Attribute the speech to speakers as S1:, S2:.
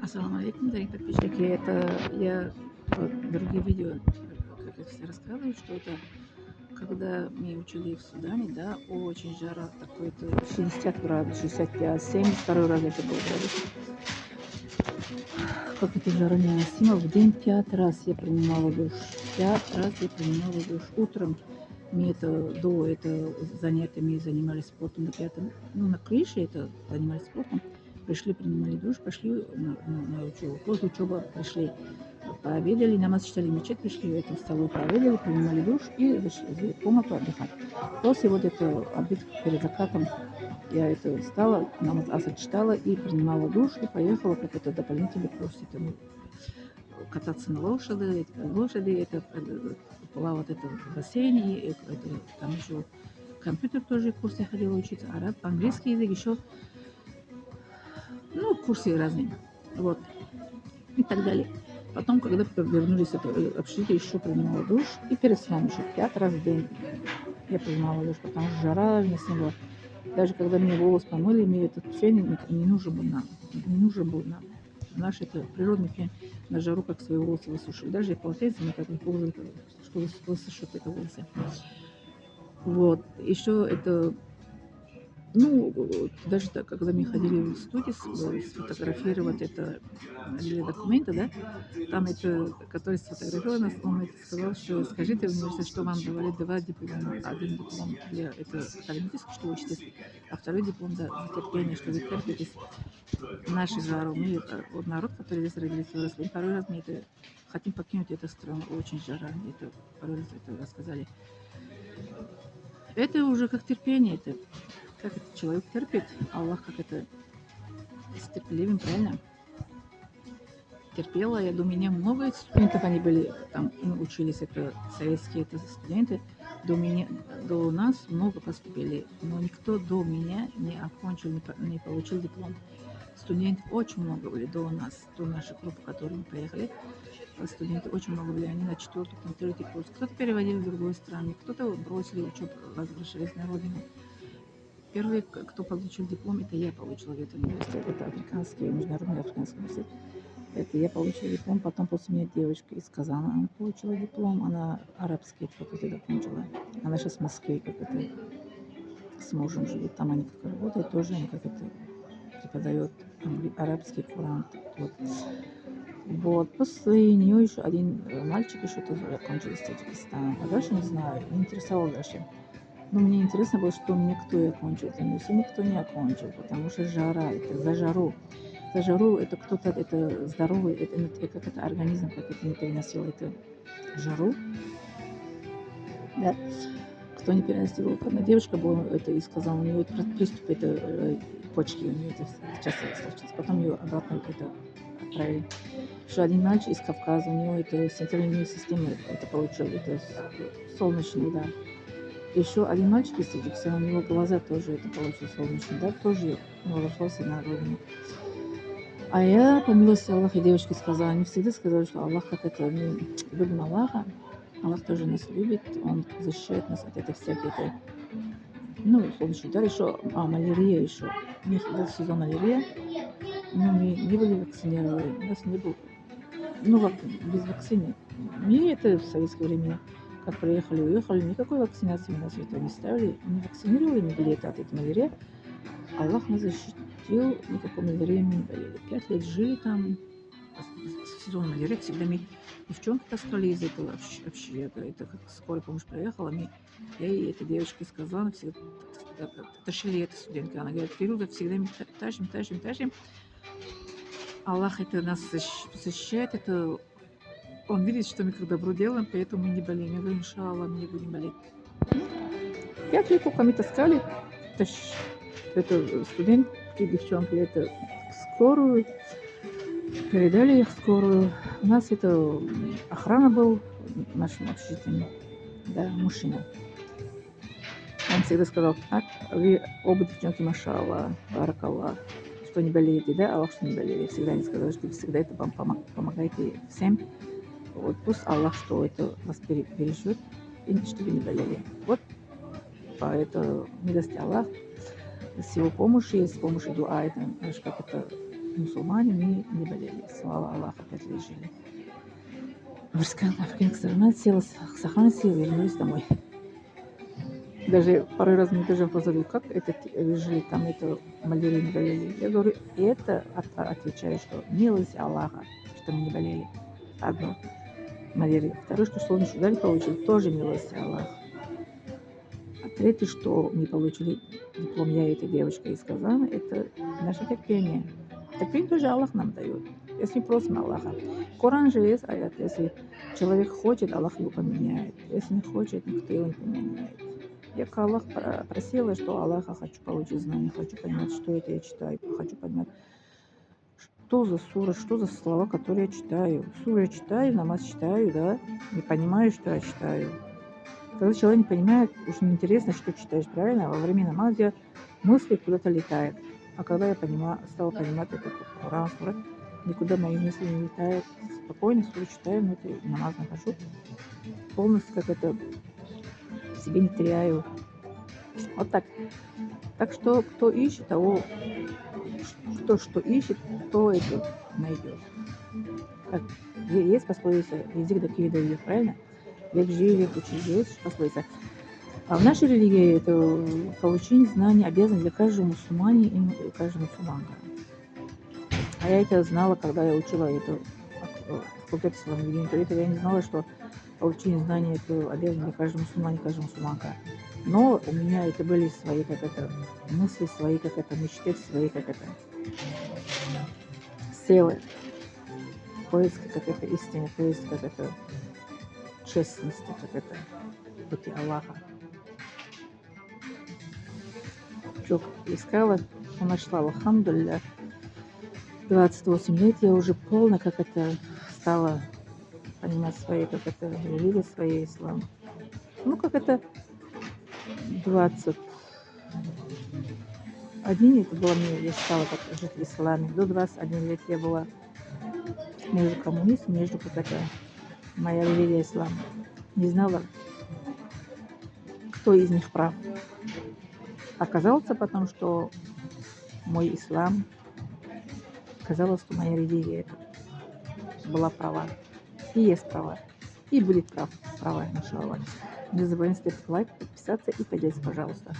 S1: Ассаламу алейкум, дорогие подписчики. Это я другие видео, как я все рассказываю, что это когда мы учили в Судане, да, очень жара, такой-то 60 градусов, 65, 70, второй раз это был градус. Как это жара невыносима. В день 5 раз я принимала душ. 5 раз я принимала душ. Утром мы до это занятия мы занимались спортом на пятом, ну, на крыше это занимались спортом. Пришли, принимали душ, пошли на учебу. После учебы пришли, пообедали, намаз читали мечеть, пришли в эту столовую, пообедали, принимали душ и зашли в комнату отдыхать. После вот этого обед перед закатом я это встала, намаз аср читала и принимала душ, и поехала как это дополнительный курс. Это кататься на лошади, это плавать это в бассейне, и это, там еще компьютер тоже курс я ходила учиться, английский язык еще, ну, курсы разные, вот, и так далее. Потом, когда вернулись в это общежитие, еще принимала душ, и перед сном еще 5 раз в день я принимала душ, потому что жара не было. Даже когда мне волос помыли, мне этот фен не нужен был нам. Не нужен был нам. Наш это природный фен на жару, как свои волосы высушили. Даже и полотенце никак не пользовали, что высушат это волосы. Вот. Еще это, ну, даже так, когда мы ходили в студию сфотографировать это для документа, да, там это, который сфотографировал нас, он это сказал, что скажите в университете, что вам давали 2 диплома. Один диплом для это академический, что учитесь, а второй диплом за терпение, что вы терпитесь наши жару. Мы вот народ, который здесь родились, выросли, второй раз мы это хотим покинуть эту страну, очень жара, мне это второй раз это рассказали. Это уже как терпение, это как это человек терпит, Аллах как это с терпеливым, правильно? Терпела, я думаю, меня много студентов, они были там, учились, это советские это студенты, до нас много поступили, но никто до меня не окончил, не получил диплом. Студентов очень много были до нас, до нашей группы, в которую мы поехали. Студенты очень много были, они на 4-й, на 3-й курс. Кто-то переводил в другой стране, кто-то бросили учебу, возвращались на родину. Первый, кто получил диплом, это я получила в этом университете, это африканский, международный африканский университет. Это я получила диплом, потом после меня девочка из Казана, она получила диплом, она арабский факультет окончила. Она сейчас в Москве, как это, с мужем живет, там они как работают, тоже они как это преподает арабский Коран. Вот. После нее еще один мальчик еще тоже окончил из Таджикистана. А дальше не знаю, не интересовал дальше. Но мне интересно было, что мне кто и окончил. Но все никто не окончил, потому что жара, это за жару. За жару это кто-то, это здоровый, это как это организм, как это не переносил это жару. Да. Кто не переносил, одна девушка была, это и сказала, у нее это приступ, это почки, у нее это часто случилось. Потом ее обратно это отправили. Еще один мальчик из Кавказа, у него это центральная система, это получил, это солнечный удар. Еще один мальчик из Таджикистана, у него глаза тоже это получил солнечный удар, тоже возвращался на родину. А я, по милости Аллаха, девочке сказала, они всегда сказали, что Аллах, как это, мы любим Аллаха, Аллах тоже нас любит, Он защищает нас от этой всякой, ну, солнечный удар, еще, малярия еще. У них был сезон малярия, но мы не были вакцинированы, у нас не было, ну, без вакцины. Мы это в советское время, как приехали, уехали, никакой вакцинации у нас это не ставили, не вакцинировали, мы были от этой малярии. Аллах нас защитил, никакой малярии мы не болели. 5 лет жили там, сезон малярии, всегда мы девчонки таскали из этого вообще, это как скорая помощь приехала, я ей этой девочке сказала, всегда тащили эту студентку, она говорит, Фируза, всегда мы тащим. Аллах это нас защищает, это Он видит, что мы как добро делаем, поэтому мы не болеем. Я говорю, иншаллах, мы не будем болеть. 5 лет только мы таскали, это студентки, девчонки, это скорую, передали их в скорую. У нас это охрана был в нашем общежитии, да, мужчина. Он всегда сказал, вы оба девчонки, машаллах, баракаллах, что не болеете, да, Аллах, что не болели. Всегда они сказали, что вы всегда это вам помогаете всем. Вот, пусть Аллах, что это вас бережет, и чтобы не болели. Вот, поэтому милости Аллах, с его помощью, с помощью дуа, это, знаешь, как это, мусульмане, мы не болели. Слава Аллаху, 5 лет жили. Морская африканская сторона села, Сахан сел, вернулись домой. Даже пару раз мне тоже вопрос задают, как это вы жили там, это малярию не болели. Я говорю, это отвечаю, что милость Аллаха, что мы не болели. Одно малярия. Второе, что солнечный удар получили, тоже милость Аллаха. А третье, что мы получили диплом, я и эта девочка из Казана, это наше терпение. Терпение тоже Аллах нам дает, если просим Аллаха. Коран же есть аят, если человек хочет, Аллах его поменяет. Если не хочет, никто его не поменяет. Я к Аллаху просила, что Аллаха хочу получить знания, хочу понимать, что это я читаю, хочу понимать, что за сура, что за слова, которые я читаю. Суру я читаю, намаз читаю, да, не понимаю, что я читаю. Когда человек не понимает, очень интересно, что читаешь, правильно? Во время намаза мысли куда-то летают. А когда я стала понимать это Коран, сура, никуда мои мысли не летают. Спокойно суру читаю, но это намаз нахожу. Полностью как это себе не теряю. Вот так. Так что кто ищет, кто что ищет, то это найдет. Как есть пословица, язык до киви дойдет, правильно? Век живи, век учи, есть пословица. А в нашей религии это получение знаний обязан для каждого мусульманина и каждой мусульманка. А я это знала, когда я учила это факультет исламоведения. Это я не знала, что получение знаний это обязан для каждого мусульманина и каждой мусульманка. Но у меня это были свои, как это, мысли свои, как это, мечты свои, как это, силы, поиск, как это, истины, поиск, как это, честности, как это, пути Аллаха. Что искала, нашла, алхамдулилля. 28 лет я уже полно, как это, стала понимать свои, как это, религии, свои ислам. Ну, как это, 21 это было мне, я стала как жить в исламе. До 21 лет я была между коммунистом, между как это, моя религия ислам. Не знала, кто из них прав. Оказалось потом, что мой ислам, оказалось, что моя религия была права. И есть права. И будет права, иншаллах. Не забывайте ставить лайк, подписаться и поделиться, пожалуйста.